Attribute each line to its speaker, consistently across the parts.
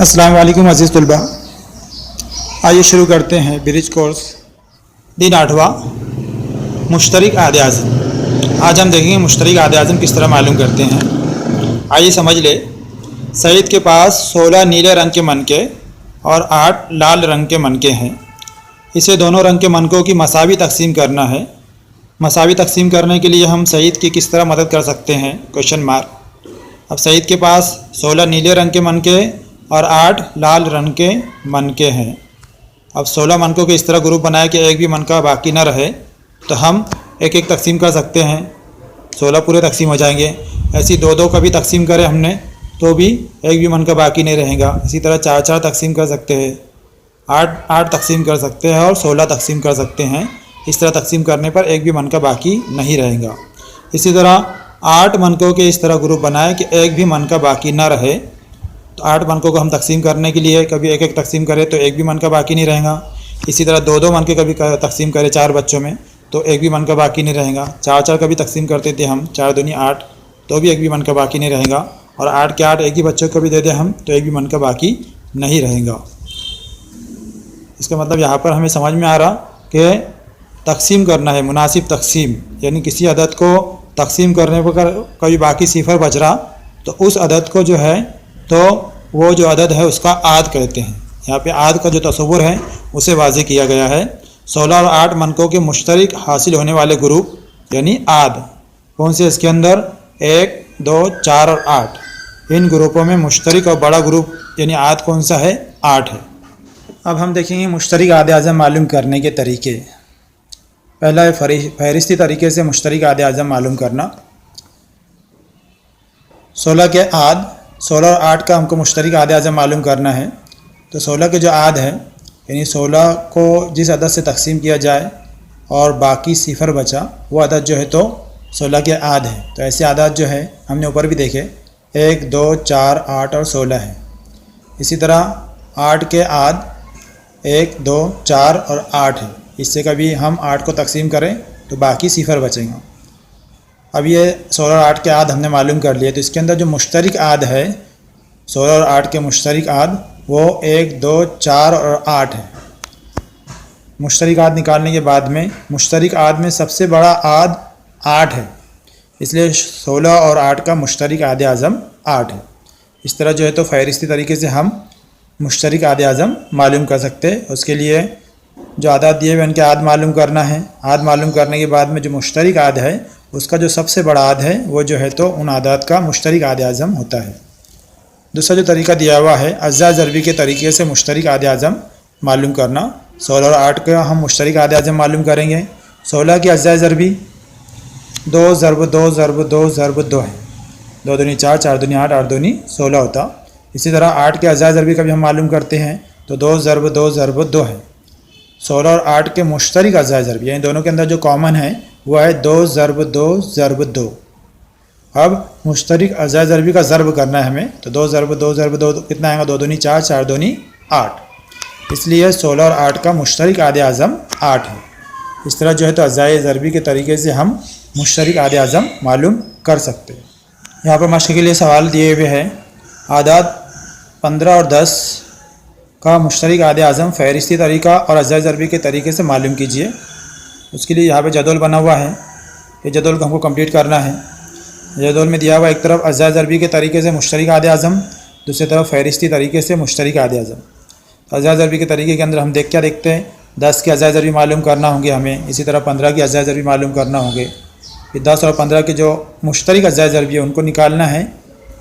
Speaker 1: अस्सलाम वालेकुम अज़ीज़ तलबा, आइए शुरू करते हैं ब्रिज कोर्स दिन 8वां मुश्तरक आद आज़म। आज हम देखेंगे मुश्तरक आद आज़म किस तरह मालूम करते हैं। आइए समझ ले। सईद के पास 16 नीले रंग के मनके और 8 लाल रंग के मनके हैं। इसे दोनों रंग के मनकों की मसावी तकसीम करना है। मसावी तकसीम करने के लिए हम सईद की किस तरह मदद कर सकते हैं, क्वेश्चन मार्क। अब सईद के पास 16 नीले रंग के मनके और 8 लाल रंग के मनके हैं। अब 16 मनकों के इस तरह ग्रुप बनाए कि एक भी मनका बाकी न रहे, तो हम एक एक तकसीम कर सकते हैं। 16 पूरे तकसीम हो जाएंगे। ऐसी 2-2 का भी तकसीम करें हमने तो भी एक भी मनका बाकी नहीं रहेगा। इसी तरह 4-4 तकसीम कर सकते हैं, 8-8 तकसीम कर सकते हैं और 16 तकसीम कर सकते हैं। इस तरह तकसीम करने पर एक भी मनका बाकी नहीं रहेगा। इसी तरह 8 मनकों के इस तरह ग्रुप बनाए कि एक भी मनका बाकी न रहे। तो 8 मनकों को हम तकसीम करने के लिए कभी एक एक तकसीम करें तो एक भी मनका बाकी नहीं रहेगा। इसी तरह 2-2 मनके कभी तकसीम करें 4 बच्चों में तो एक भी मनका बाकी नहीं रहेगा। 4-4 कभी तकसीम करते थे हम, 4 दूनी 8, तो भी एक भी मनका बाकी नहीं रहेगा। और 8 के 8 एक ही बच्चों को भी दे दें हम तो एक भी मनका बाकी नहीं रहेगा। इसका मतलब यहाँ पर हमें समझ में आ रहा कि तकसीम करना है, मुनासिब तकसीम, यानी किसी अदद को तकसीम करने पर कभी बाकी सिफर बच रहा तो उस अदद को जो है तो वो जो अदद है उसका आद कहते हैं। यहाँ पे आद का जो तस्वुर है उसे वाज़ेह किया गया है। 16 और 8 मनकों के मुश्तरक हासिल होने वाले ग्रुप यानी आद कौन से, इसके अंदर 1, 2, 4 और 8, इन ग्रुपों में मुश्तरक और बड़ा ग्रुप यानी आद कौन सा है, 8 है। अब हम देखेंगे मुश्तरक आद आज़म मालूम करने के तरीके। पहला है फहरिस्ती तरीके से मुश्तरक आद आज़म मालूम करना। 16 के आद, 16 और 8 का हमको मुश्तरक आद आज़म मालूम करना है। तो 16 के जो आद है यानी 16 को जिस अदद से तकसीम किया जाए और बाकी सिफर बचा वो अदद जो है तो 16 के आद है। तो ऐसे आदात जो है हमने ऊपर भी देखे 1, 2, 4, 8 और 16 है। इसी तरह 8 के आद 1, 2, 4 और 8 है। इससे कभी हम 8 को तकसीम करें तो बाकी सिफर बचेंगे। अब ये 16 और 8 के आद हमने मालूम कर लिए। तो इसके अंदर जो मुश्तरक आद है 16 और 8 के मुश्तरक आद वो 1, 2, 4 और 8 है। मुश्तरक आद निकालने के बाद में मुश्तरक आद में सबसे बड़ा आद 8 है, इसलिए 16 और 8 का मुश्तरक आद आज़म 8 है। इस तरह जो है तो फहरिस्ती तरीके से हम मुश्तरक आद आज़म मालूम कर सकते हैं। उसके लिए जो आदात दिए हुए उनके आद मालूम करना है। आद मालूम करने के बाद में जो मुश्तरक आद है उसका जो सबसे बड़ा आद है वो जो है तो उन आदात का मुश्तरक आद आज़म होता है। दूसरा जो तरीका दिया हुआ है अज़्ज़ा ज़रबी के तरीके से मुश्तरक आद आज़म मालूम करना। 16 और 8 का हम मुश्तरक आद आज़म मालूम करेंगे। 16 की अज़्ज़ा ज़रबी 2 ज़रब 2 ज़रब 2 ज़रब 2 है। 2 दूनी 4, 4 दूनी 8, 8 दूनी 16 होता। इसी तरह 8 के अज़्ज़ा ज़रबी का भी हम मालूम करते हैं तो 2 ज़रब 2 ज़रब 2 है। 16 और 8 के मुश्तरक अज़्ज़ा ज़रबी यानी दोनों के अंदर जो कॉमन है वो है 2 ज़रब 2 ज़रब 2। अब मुश्तरक अज़्ज़ा ज़रबी का ज़रब करना है हमें तो 2 ज़रब 2 ज़रब 2 कितना आएगा, 2 दूनी 4, 4 दूनी 8। इसलिए 16 और 8 का मुश्तरक आद आज़म 8 है। इस तरह जो है तो अज़्ज़ा ज़रबी के तरीके से हम मुश्तरक आद आज़म मालूम कर सकते हैं। यहाँ पर मश्क़ के लिए सवाल दिए हुए हैं। आदात 15 और 10 का मुश्तरक आद आज़म फहरिस्ती तरीका और अज़्ज़ा ज़रबी के तरीके से मालूम कीजिए। उसके लिए यहाँ पे जदवल बना हुआ है, ये जदवल को हमको कंप्लीट करना है। जदवल में दिया हुआ एक तरफ अज़्ज़ा ज़रबी के तरीके से मुश्तरक आद आज़म, दूसरी तरफ फहरिस्ती तरीके से मुश्तरक आद आज़म। तो अज़्ज़ा ज़रबी के तरीके के अंदर हम क्या देखते हैं, 10 के अज़्ज़ा ज़रबी मालूम करना होंगे हमें। इसी तरह 15 के अज़्ज़ा ज़रबी मालूम करना होंगे। फिर 10 और 15 के जो मुश्तरक अज़्ज़ा ज़रबी है उनको निकालना है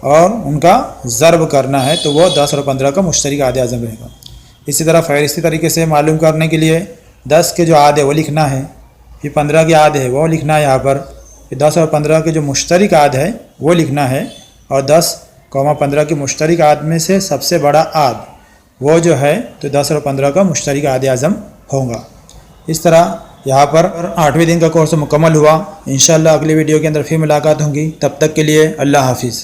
Speaker 1: और उनका ज़रब करना है तो वो 10 और 15 का मुश्तरक आद आज़म रहेगा। इसी तरह फहरिस्ती तरीके से मालूम करने के लिए 10 के जो आद है वो लिखना है, फिर 15 के आद है वो लिखना है यहाँ पर, फिर 10 और 15 के जो मुश्तरक आद है वो लिखना है और 10, 15 के मुश्तरक आद में से सबसे बड़ा आद वो जो है तो 10 और 15 का मुश्तरक आद आज़म होगा। इस तरह यहाँ पर 8वें दिन का कोर्स मुकम्मल हुआ। इंशाअल्लाह अगली वीडियो के अंदर फिर मुलाकात होगी। तब तक के लिए अल्लाह हाफिज़।